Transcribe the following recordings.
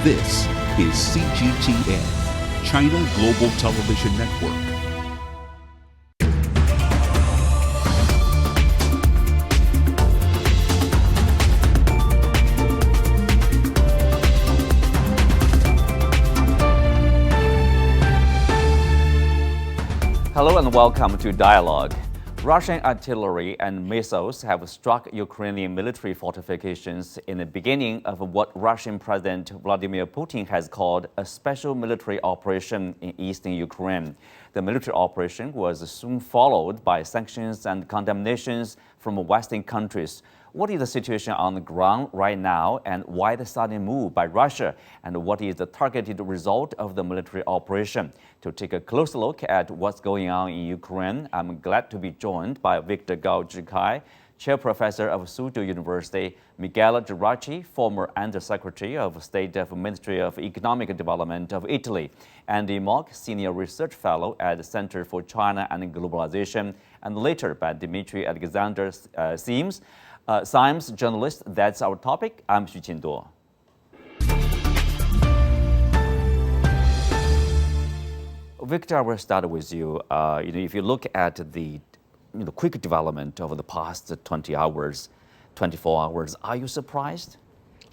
This is CGTN, China Global Television Network. Hello and welcome to Dialogue. Russian artillery and missiles have struck Ukrainian military fortifications in the beginning of what Russian President Vladimir Putin has called a special military operation in eastern Ukraine. The military operation was soon followed by sanctions and condemnations from Western countries. What is the situation on the ground right now, and why the sudden move by Russia, and what is the targeted result of the military operation? To take a closer look at what's going on in Ukraine, I'm glad to be joined by Victor Gao-Zhikai, Chair Professor of Suzhou University, Miguel Geraci, former Undersecretary of State of Ministry of Economic Development of Italy, Andy Mock, Senior Research Fellow at the Center for China and Globalization, and later by Dmitry Alexander Symes, journalist. That's our topic. I'm Xu Qinduo. Victor, I will start with you. If you look at the quick development over the past 24 hours, are you surprised?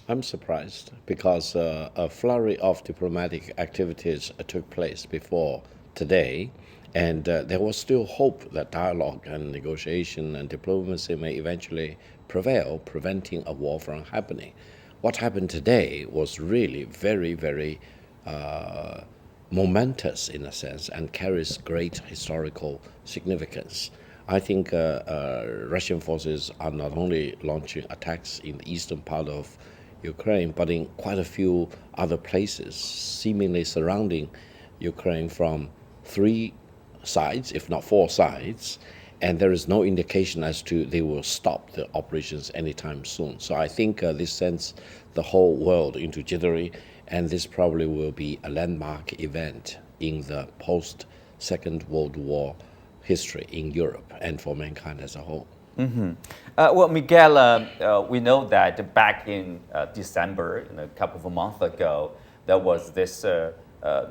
I'm surprised because a flurry of diplomatic activities took place before today, and there was still hope that dialogue and negotiation and diplomacy may eventually prevail, preventing a war from happening. What happened today was really very, very momentous in a sense and carries great historical significance. I think Russian forces are not only launching attacks in the eastern part of Ukraine, but in quite a few other places, seemingly surrounding Ukraine from 3 sides, if not 4 sides, and there is no indication as to they will stop the operations anytime soon. So I think this sends the whole world into jittery, and this probably will be a landmark event in the post-Second World War history in Europe and for mankind as a whole. Mm-hmm. Well, Miguel, we know that back in December, a couple of months ago, there was this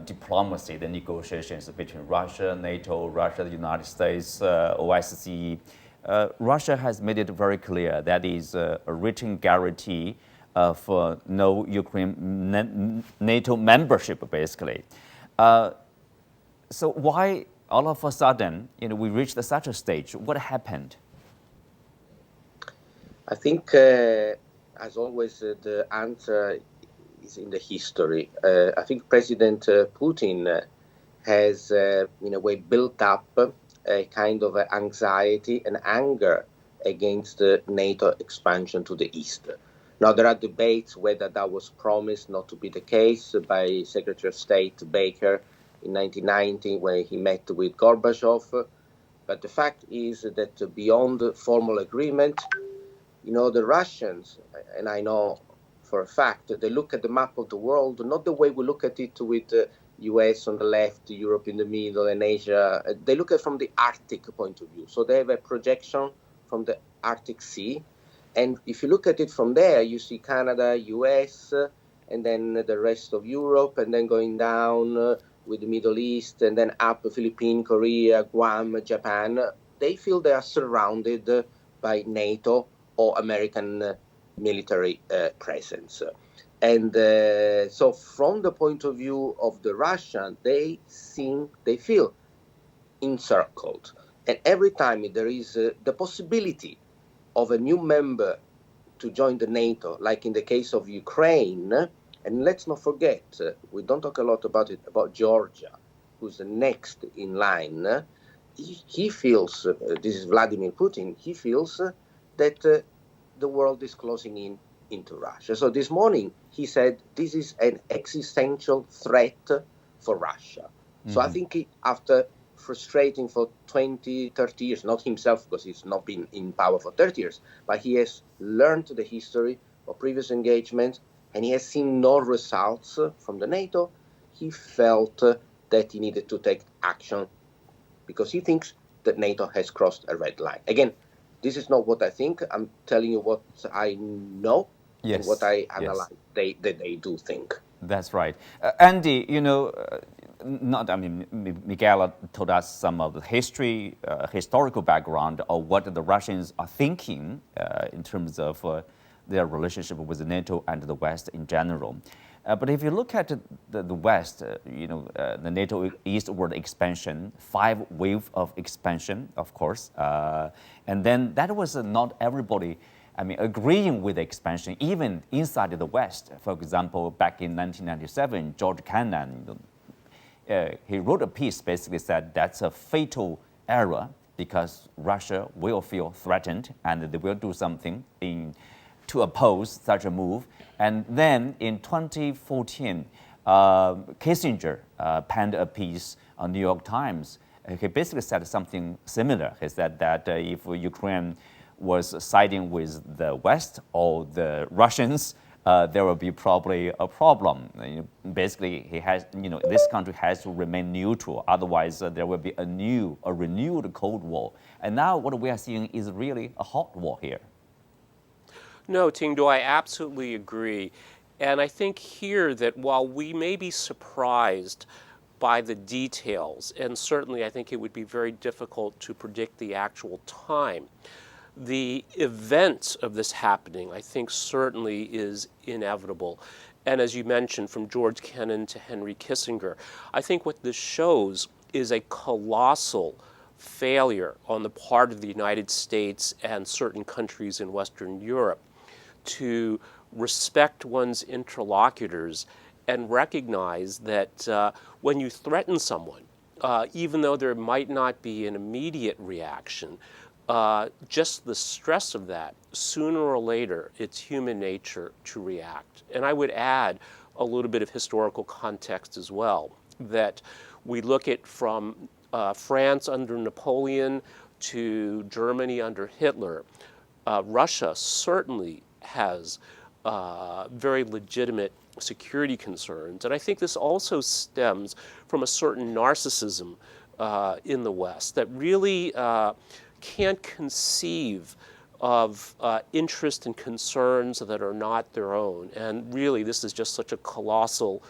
diplomacy, the negotiations between Russia, NATO, Russia, the United States, OSCE. Russia has made it very clear that is a written guarantee of no Ukraine NATO membership, basically. So why all of a sudden, we reached such a stage? What happened? I think, as always, the answer is in the history. I think President Putin has, in a way, built up a kind of anxiety and anger against the NATO expansion to the east. Now, there are debates whether that was promised not to be the case by Secretary of State Baker in 1990 when he met with Gorbachev. But the fact is that beyond formal agreement, the Russians, and I know for a fact, they look at the map of the world, not the way we look at it with the US on the left, Europe in the middle, and Asia. They look at it from the Arctic point of view. So they have a projection from the Arctic Sea. And if you look at it from there, you see Canada, US, and then the rest of Europe, and then going down with the Middle East, and then up Philippines, Korea, Guam, Japan. They feel they are surrounded by NATO or American military presence. And so from the point of view of the Russian, they feel encircled. And every time there is the possibility of a new member to join the NATO, like in the case of Ukraine, and let's not forget, we don't talk a lot about it, about Georgia, who's the next in line. He feels, this is Vladimir Putin, he feels that the world is closing in into Russia. So this morning he said this is an existential threat for Russia. Mm-hmm. So I think after frustrating for 20, 30 years, not himself because he's not been in power for 30 years, but he has learned the history of previous engagement and he has seen no results from the NATO, he felt that he needed to take action because he thinks that NATO has crossed a red line. Again, this is not what I think. I'm telling you what I know and what I analyze. They do think. That's right. Andy, Miguel told us some of the historical background of what the Russians are thinking in terms of their relationship with NATO and the West in general. But if you look at the West, the NATO eastward expansion, 5 wave of expansion, of course, and then that was not everybody, agreeing with the expansion, even inside the West. For example, back in 1997, George Kennan, he wrote a piece basically said that's a fatal error because Russia will feel threatened and they will do something to oppose such a move. And then in 2014, Kissinger penned a piece on New York Times. He basically said something similar. He said that if Ukraine was siding with the West or the Russians, there will be probably a problem. Basically, this country has to remain neutral. Otherwise, there will be a renewed Cold War. And now what we are seeing is really a hot war here. No, Ting-Do, I absolutely agree. And I think here that while we may be surprised by the details, and certainly I think it would be very difficult to predict the actual time, the event of this happening, I think, certainly is inevitable. And as you mentioned, from George Kennan to Henry Kissinger, I think what this shows is a colossal failure on the part of the United States and certain countries in Western Europe to respect one's interlocutors and recognize that when you threaten someone, even though there might not be an immediate reaction, just the stress of that, sooner or later, it's human nature to react. And I would add a little bit of historical context as well, that we look at from France under Napoleon to Germany under Hitler. Russia certainly has very legitimate security concerns. And I think this also stems from a certain narcissism in the West that really can't conceive of interest and concerns that are not their own. And really, this is just such a colossal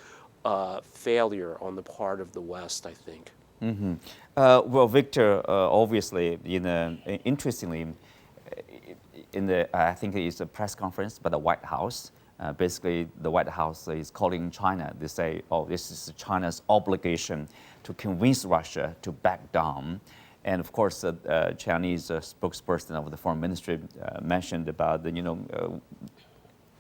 failure on the part of the West, I think. Mm-hmm. Well, Victor, obviously, interestingly, I think it's a press conference by the White House. Basically, the White House is calling China. They say, this is China's obligation to convince Russia to back down. And of course, Chinese spokesperson of the foreign ministry mentioned about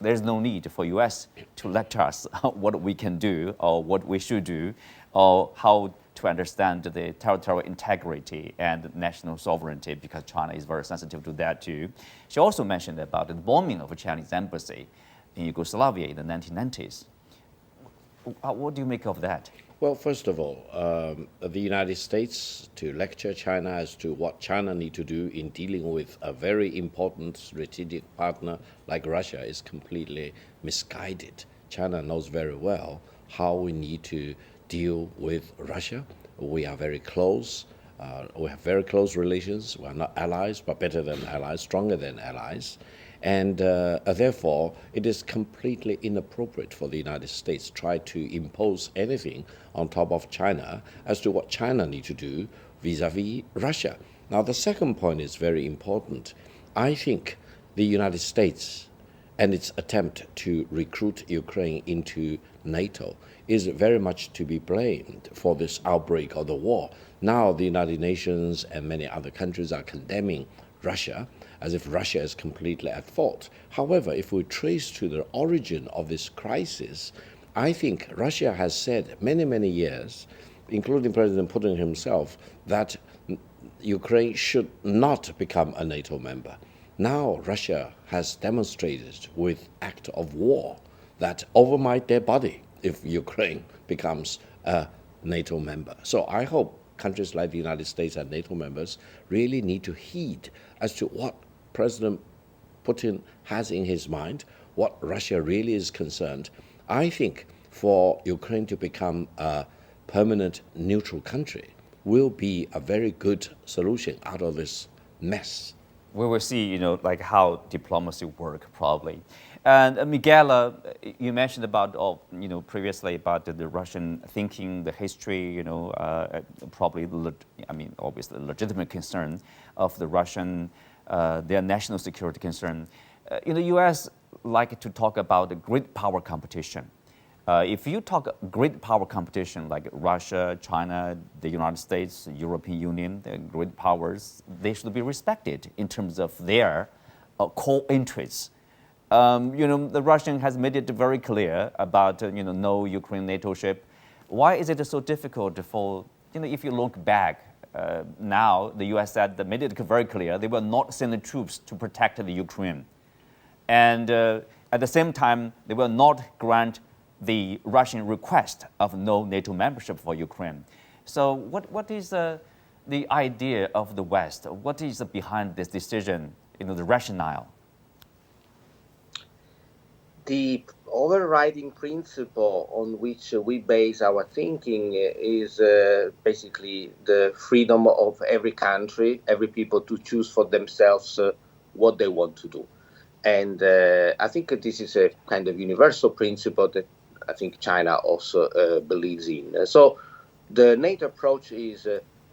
there's no need for U.S. to lecture us what we can do or what we should do or how to understand the territorial integrity and national sovereignty, because China is very sensitive to that too. She also mentioned about the bombing of a Chinese embassy in Yugoslavia in the 1990s. What do you make of that? Well, first of all, the United States to lecture China as to what China need to do in dealing with a very important strategic partner like Russia is completely misguided. China knows very well how we need to deal with Russia. We are very close. We have very close relations. We are not allies, but better than allies, stronger than allies. And therefore, it is completely inappropriate for the United States to try to impose anything on top of China as to what China needs to do vis-a-vis Russia. Now, the second point is very important. I think the United States and its attempt to recruit Ukraine into NATO is very much to be blamed for this outbreak of the war. Now, the United Nations and many other countries are condemning Russia as if Russia is completely at fault. However, if we trace to the origin of this crisis, I think Russia has said many, many years, including President Putin himself, that Ukraine should not become a NATO member. Now Russia has demonstrated with act of war that over my dead body if Ukraine becomes a NATO member. So I hope countries like the United States and NATO members really need to heed as to what President Putin has in his mind, what Russia really is concerned. I think for Ukraine to become a permanent neutral country will be a very good solution out of this mess. We will see, like how diplomacy works probably. And Miguel, you mentioned about, previously about the Russian thinking, the history, probably, obviously legitimate concern of the Russian, their national security concern. In the U.S., like to talk about the great power competition. If you talk great power competition like Russia, China, the United States, the European Union, the great powers, they should be respected in terms of their core interests. The Russian has made it very clear about, no Ukraine NATO-ship. Why is it so difficult for, if you look back, now the U.S. said, made it very clear they will not send the troops to protect the Ukraine. And at the same time, they will not grant the Russian request of no NATO membership for Ukraine. So what is the idea of the West? What is behind this decision, the rationale? The overriding principle on which we base our thinking is basically the freedom of every country, every people to choose for themselves what they want to do. And I think this is a kind of universal principle that I think China also believes in. So the NATO approach is,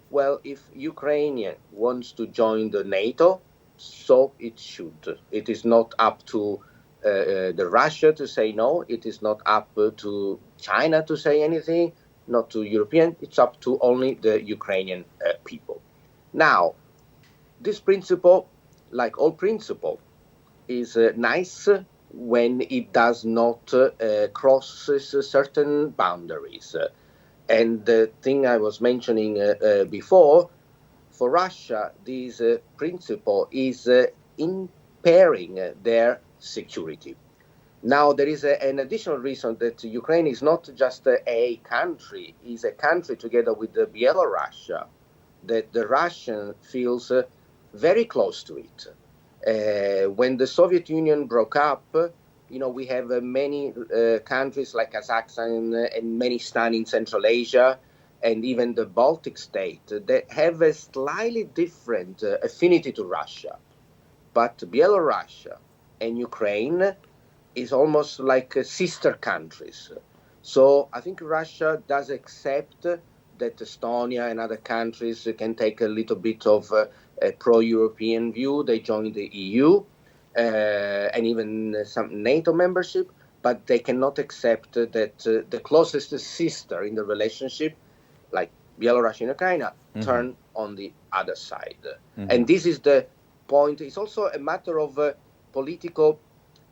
well, if Ukraine wants to join the NATO, so it should. It is not up to the Russia to say no. It is not up to China to say anything, not to European. It's up to only the Ukrainian people. Now, this principle, like all principle, is nice when it does not cross certain boundaries. And the thing I was mentioning before, for Russia, this principle is impairing their security. Now, there is an additional reason that Ukraine is not just a country, it's a country together with Belarus that the Russian feels very close to it. When the Soviet Union broke up, we have many countries like Kazakhstan and many states in Central Asia and even the Baltic states that have a slightly different affinity to Russia. But Belarus and Ukraine is almost like sister countries. So I think Russia does accept that Estonia and other countries can take a little bit of a pro-European view. They join the EU and even some NATO membership, but they cannot accept that the closest sister in the relationship, like Belarus and Ukraine, turn on the other side. And this is the point. It's also a matter of political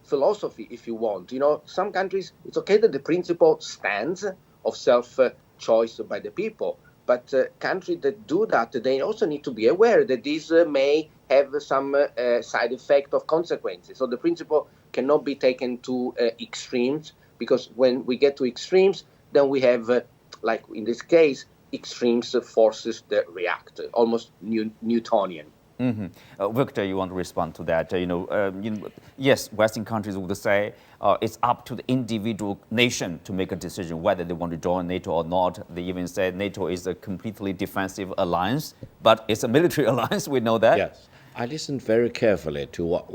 philosophy, if you want. Some countries, it's okay that the principle stands of self-choice by the people, but countries that do that, they also need to be aware that this may have some side effect of consequences. So the principle cannot be taken to extremes, because when we get to extremes, then we have, like in this case, extremes forces that react, almost Newtonian. Victor, you want to respond to that? Yes, Western countries would say it's up to the individual nation to make a decision whether they want to join NATO or not. They even say NATO is a completely defensive alliance, but it's a military alliance. We know that. Yes, I listened very carefully to what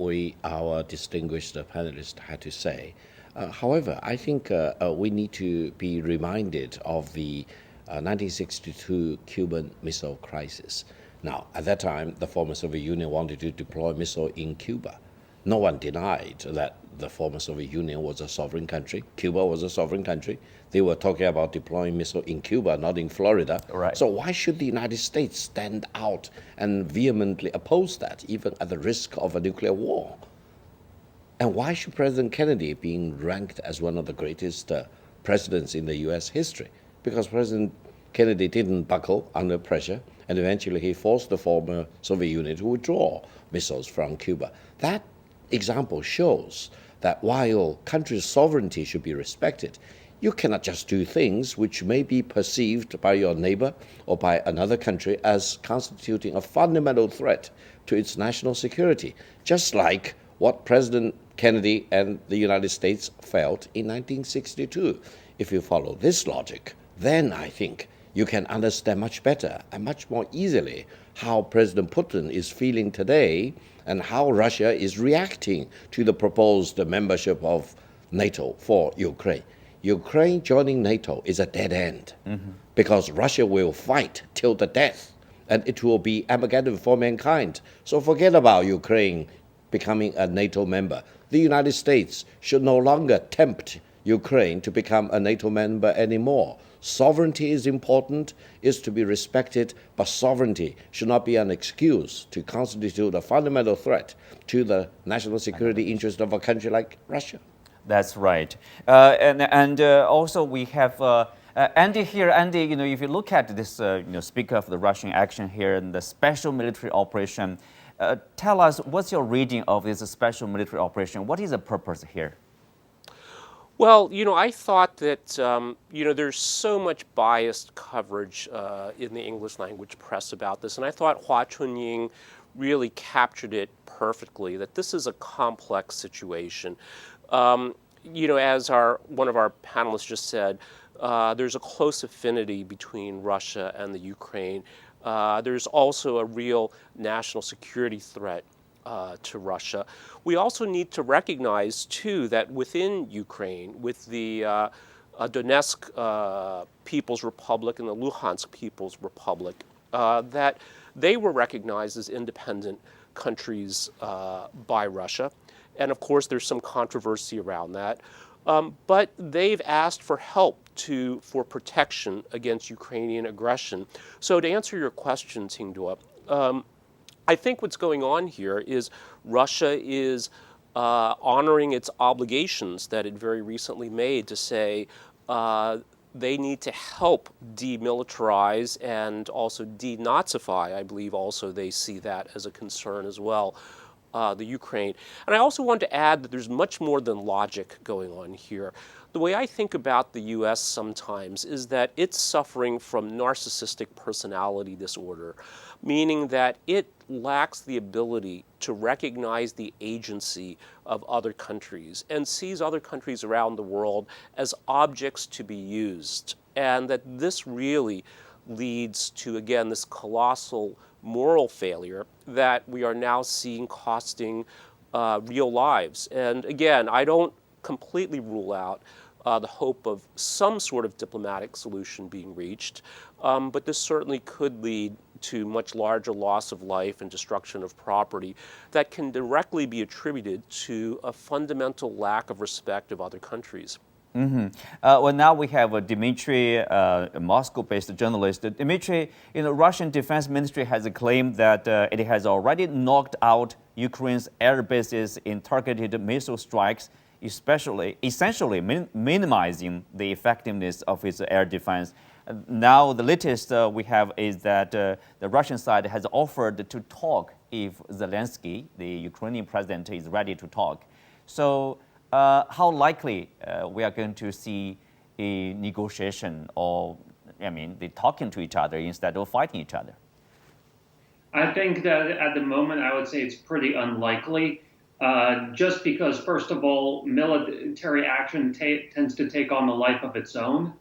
our distinguished panelists had to say. However, I think we need to be reminded of the 1962 Cuban Missile Crisis. Now, at that time, the former Soviet Union wanted to deploy missiles in Cuba. No one denied that the former Soviet Union was a sovereign country. Cuba was a sovereign country. They were talking about deploying missiles in Cuba, not in Florida. Right. So why should the United States stand out and vehemently oppose that, even at the risk of a nuclear war? And why should President Kennedy be ranked as one of the greatest presidents in the U.S. history? Because President Kennedy didn't buckle under pressure, and eventually he forced the former Soviet Union to withdraw missiles from Cuba. That example shows that while countries' sovereignty should be respected, you cannot just do things which may be perceived by your neighbor or by another country as constituting a fundamental threat to its national security, just like what President Kennedy and the United States felt in 1962. If you follow this logic, then I think you can understand much better and much more easily how President Putin is feeling today and how Russia is reacting to the proposed membership of NATO for Ukraine. Ukraine joining NATO is a dead end because Russia will fight till the death, and it will be Armageddon for mankind. So forget about Ukraine becoming a NATO member. The United States should no longer tempt Ukraine to become a NATO member anymore. Sovereignty is important, is to be respected, but sovereignty should not be an excuse to constitute a fundamental threat to the national security interest of a country like Russia. That's right. And also we have Andy here. Andy, if you look at this, speak of the Russian action here and the special military operation, tell us what's your reading of this special military operation? What is the purpose here? Well, I thought that, there's so much biased coverage in the English language press about this, and I thought Hua Chunying really captured it perfectly, that this is a complex situation. As one of our panelists just said, there's a close affinity between Russia and the Ukraine. There's also a real national security threat to Russia. We also need to recognize, too, that within Ukraine, with the Donetsk People's Republic and the Luhansk People's Republic, that they were recognized as independent countries by Russia. And of course, there's some controversy around that. But they've asked for help for protection against Ukrainian aggression. So to answer your question, Tingdua, I think what's going on here is Russia is honoring its obligations that it very recently made to say they need to help demilitarize and also denazify. I believe also they see that as a concern as well, the Ukraine. And I also want to add that there's much more than logic going on here. The way I think about the U.S. sometimes is that it's suffering from narcissistic personality disorder, meaning that it lacks the ability to recognize the agency of other countries and sees other countries around the world as objects to be used. And that this really leads to, again, this colossal moral failure that we are now seeing costing real lives. And again, I don't completely rule out the hope of some sort of diplomatic solution being reached, but this certainly could lead to much larger loss of life and destruction of property that can directly be attributed to a fundamental lack of respect of other countries. Well, now we have Dmitry, a Moscow-based journalist. Dmitry, Russian Defense Ministry has claimed that it has already knocked out Ukraine's air bases in targeted missile strikes, essentially minimizing the effectiveness of its air defense. Now, the latest we have is that the Russian side has offered to talk if Zelenskyy, the Ukrainian president, is ready to talk. So, how likely we are going to see a negotiation or, they talking to each other instead of fighting each other? I think that at the moment, I would say it's pretty unlikely, just because, first of all, military action tends to take on a life of its own.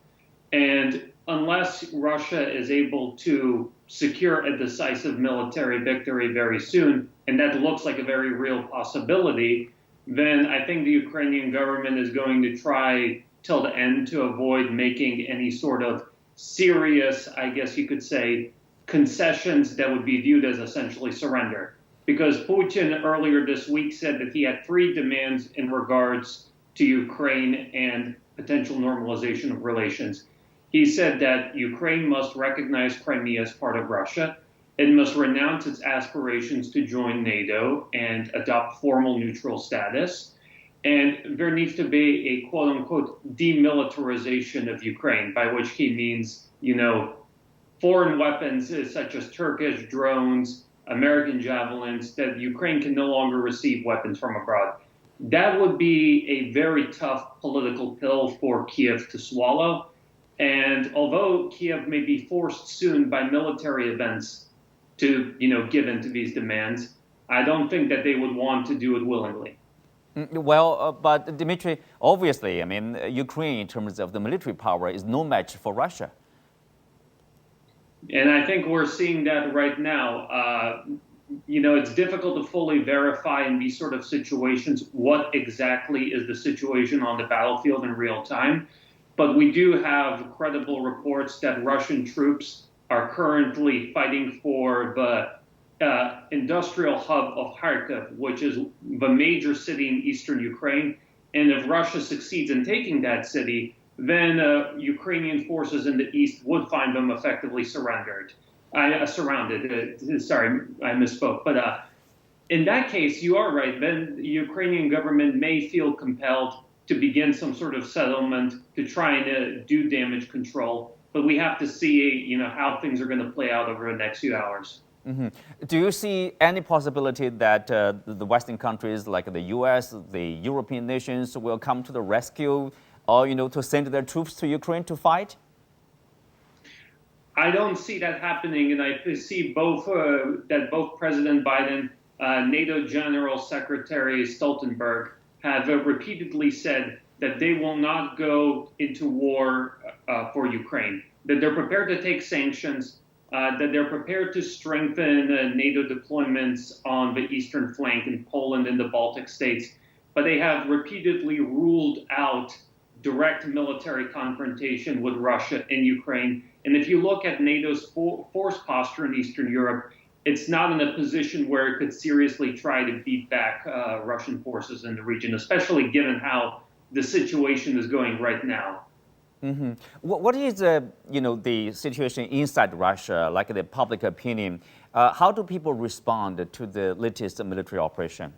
And unless Russia is able to secure a decisive military victory very soon, and that looks like a very real possibility, then I think the Ukrainian government is going to try till the end to avoid making any sort of serious, I guess you could say, concessions that would be viewed as essentially surrender. Because Putin earlier this week said that he had 3 demands in regards to Ukraine and potential normalization of relations. He said that Ukraine must recognize Crimea as part of Russia. It must renounce its aspirations to join NATO and adopt formal neutral status. And there needs to be a quote-unquote demilitarization of Ukraine, by which he means, foreign weapons such as Turkish drones, American javelins, that Ukraine can no longer receive weapons from abroad. That would be a very tough political pill for Kiev to swallow. And although Kiev may be forced soon by military events to, give in to these demands, I don't think that they would want to do it willingly. Well, but Dmitry, obviously, Ukraine, in terms of the military power, is no match for Russia. And I think we're seeing that right now. It's difficult to fully verify in these sort of situations what exactly is the situation on the battlefield in real time. But we do have credible reports that Russian troops are currently fighting for the industrial hub of Kharkiv, which is the major city in eastern Ukraine. And if Russia succeeds in taking that city, then Ukrainian forces in the east would find them effectively surrounded. Sorry, I misspoke. But in that case, you are right. Then the Ukrainian government may feel compelled to begin some sort of settlement to try and do damage control. But we have to see, how things are going to play out over the next few hours. Mm-hmm. Do you see any possibility that the Western countries like the U.S., the European nations will come to the rescue, or to send their troops to Ukraine to fight? I don't see that happening, and I see that both President Biden, NATO General Secretary Stoltenberg have repeatedly said that they will not go into war for Ukraine, that they're prepared to take sanctions, that they're prepared to strengthen NATO deployments on the eastern flank in Poland and the Baltic states, but they have repeatedly ruled out direct military confrontation with Russia in Ukraine. And if you look at NATO's force posture in Eastern Europe, it's not in a position where it could seriously try to beat back Russian forces in the region, especially given how the situation is going right now. Mm-hmm. What is the situation inside Russia, like the public opinion? How do people respond to the latest military operation?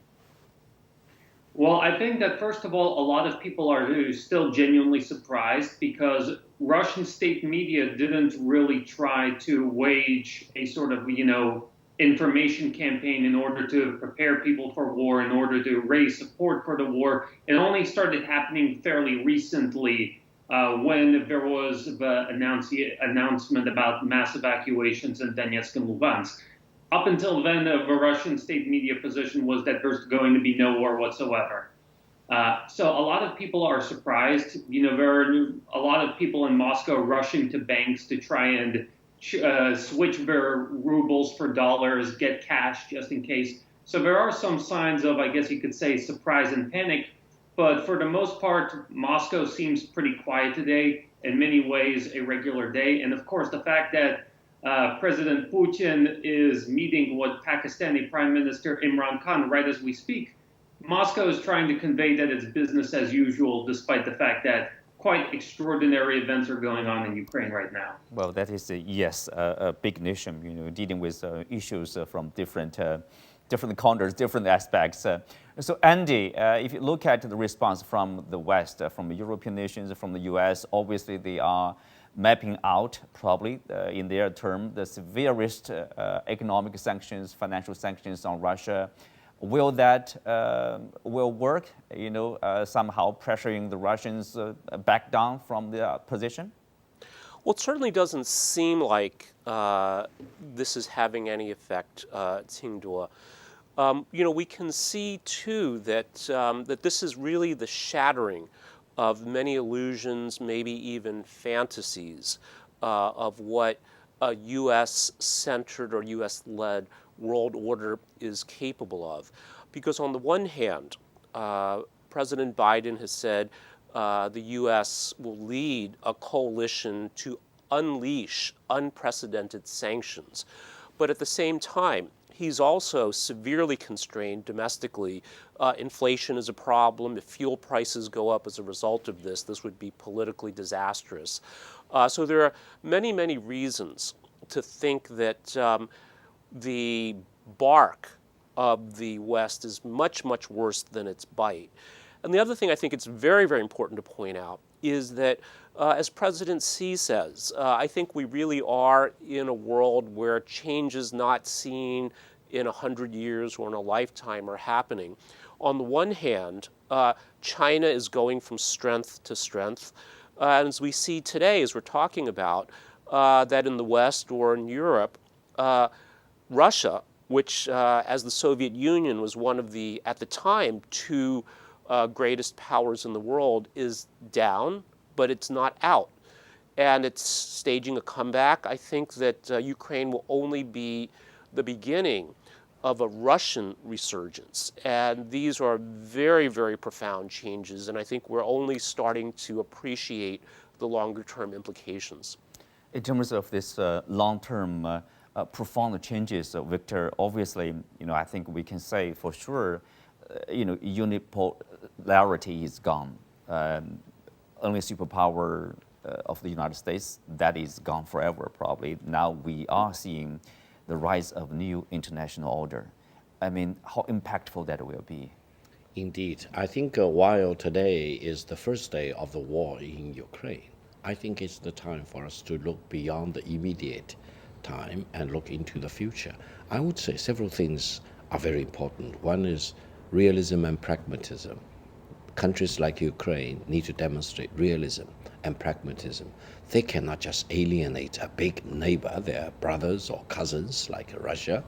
Well, I think that first of all, a lot of people are still genuinely surprised because Russian state media didn't really try to wage a sort of, information campaign in order to prepare people for war, in order to raise support for the war. It only started happening fairly recently when there was the announcement about mass evacuations in Donetsk and Luhansk. Up until then, the Russian state media position was that there's going to be no war whatsoever. So a lot of people are surprised. There are a lot of people in Moscow rushing to banks to try and switch their rubles for dollars, get cash just in case. So there are some signs of, I guess you could say, surprise and panic. But for the most part, Moscow seems pretty quiet today, in many ways a regular day. And of course, the fact that President Putin is meeting with Pakistani Prime Minister Imran Khan right as we speak, Moscow is trying to convey that it's business as usual, despite the fact that quite extraordinary events are going on in Ukraine right now. Well, that is, yes, a big nation, dealing with issues from different corners, different aspects. So, Andy, if you look at the response from the West, from the European nations, from the U.S., obviously they are mapping out, probably in their term, the severest economic sanctions, financial sanctions on Russia. Will that will work, somehow pressuring the Russians back down from their position? Well, it certainly doesn't seem like this is having any effect, Tsingdua. We can see, too, that this is really the shattering of many illusions, maybe even fantasies of what a U.S.-centered or U.S.-led world order is capable of. Because on the one hand, President Biden has said the U.S. will lead a coalition to unleash unprecedented sanctions. But at the same time, he's also severely constrained domestically. Inflation is a problem. If fuel prices go up as a result of this, this would be politically disastrous. So there are many, many reasons to think that the bark of the West is much, much worse than its bite. And the other thing I think it's very, very important to point out is that, as President Xi says, I think we really are in a world where changes not seen in 100 years or in a lifetime are happening. On the one hand, China is going from strength to strength. And as we see today, as we're talking about, that in the West or in Europe, Russia, which as the Soviet Union was one of the, at the time, two greatest powers in the world, is down, but it's not out. and it's staging a comeback. I think that Ukraine will only be the beginning of a Russian resurgence. And these are very, very profound changes, and I think we're only starting to appreciate the longer-term implications. In terms of this long-term profound changes, Victor, obviously, I think we can say for sure, unipolarity is gone. Only superpower of the United States, that is gone forever, probably. Now we are seeing the rise of new international order. I mean, how impactful that will be. Indeed. I think while today is the first day of the war in Ukraine, I think it's the time for us to look beyond the immediate time and look into the future. I would say several things are very important. One is realism and pragmatism. Countries like Ukraine need to demonstrate realism and pragmatism. They cannot just alienate a big neighbor, their brothers or cousins like Russia,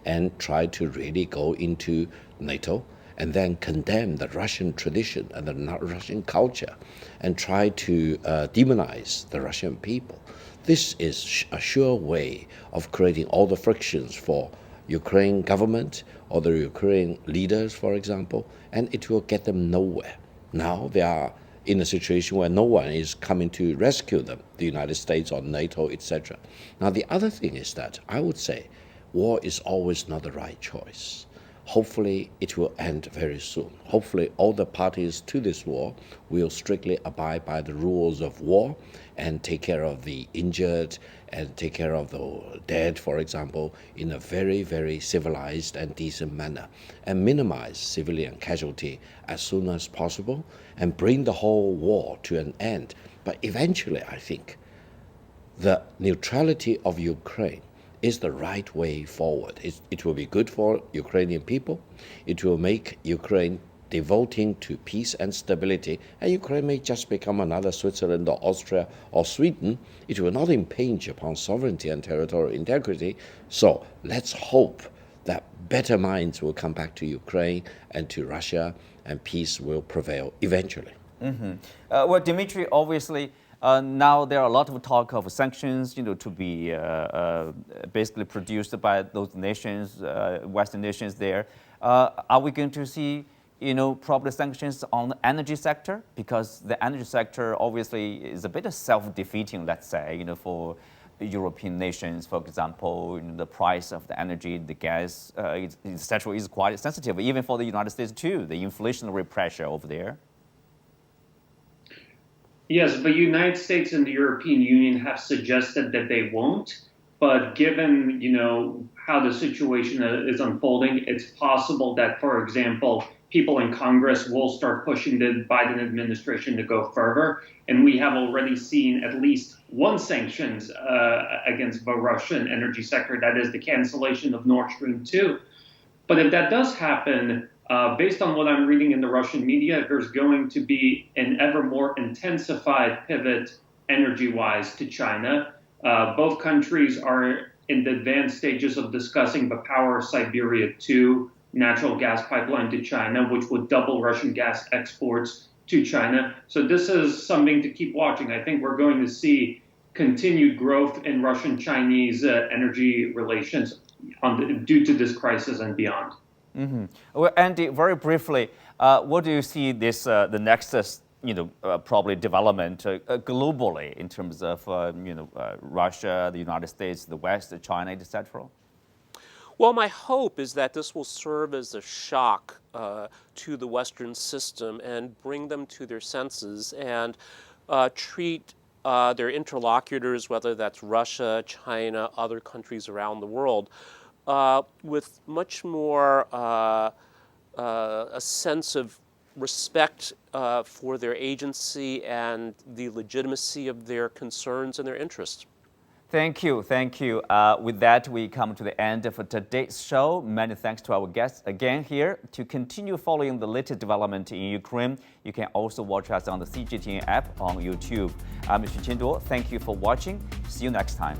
and try to really go into NATO and then condemn the Russian tradition and the Russian culture and try to demonize the Russian people. This is a sure way of creating all the frictions for Ukraine government or the Ukrainian leaders, for example, and it will get them nowhere. Now they are in a situation where no one is coming to rescue them, the United States or NATO, etc. Now the other thing is that I would say war is always not the right choice. Hopefully it will end very soon. Hopefully all the parties to this war will strictly abide by the rules of war and take care of the injured and take care of the dead, for example, in a very, very civilized and decent manner, and minimize civilian casualty as soon as possible and bring the whole war to an end. But eventually, I think, the neutrality of Ukraine is the right way forward. It will be good for Ukrainian people. It will make Ukraine devoting to peace and stability, and Ukraine may just become another Switzerland or Austria or Sweden. It will not impinge upon sovereignty and territorial integrity. So let's hope that better minds will come back to Ukraine and to Russia, and peace will prevail eventually. Well, Dmitry, obviously, now there are a lot of talk of sanctions, to be basically produced by those nations, Western nations there. Are we going to see, probably sanctions on the energy sector? Because the energy sector obviously is a bit self-defeating, let's say, for the European nations, for example, the price of the energy, the gas, etc., is quite sensitive, even for the United States too, the inflationary pressure over there. Yes, the United States and the European Union have suggested that they won't. But given, how the situation is unfolding, it's possible that, for example, people in Congress will start pushing the Biden administration to go further. And we have already seen at least one sanctions against the Russian energy sector, that is the cancellation of Nord Stream 2. But if that does happen, based on what I'm reading in the Russian media, there's going to be an ever more intensified pivot energy-wise to China. Both countries are in the advanced stages of discussing the Power Siberia 2 natural gas pipeline to China, which would double Russian gas exports to China. So this is something to keep watching. I think we're going to see continued growth in Russian-Chinese energy relations due to this crisis and beyond. Well, Andy, very briefly, what do you see this the next, probably development globally in terms of, Russia, the United States, the West, China, etc.? Well, my hope is that this will serve as a shock to the Western system and bring them to their senses and treat their interlocutors, whether that's Russia, China, other countries around the world, with much more a sense of respect for their agency and the legitimacy of their concerns and their interests. Thank you. Thank you. With that, we come to the end of today's show. Many thanks to our guests again here. To continue following the latest development in Ukraine, you can also watch us on the CGTN app on YouTube. I'm Xu Qianduo. Thank you for watching. See you next time.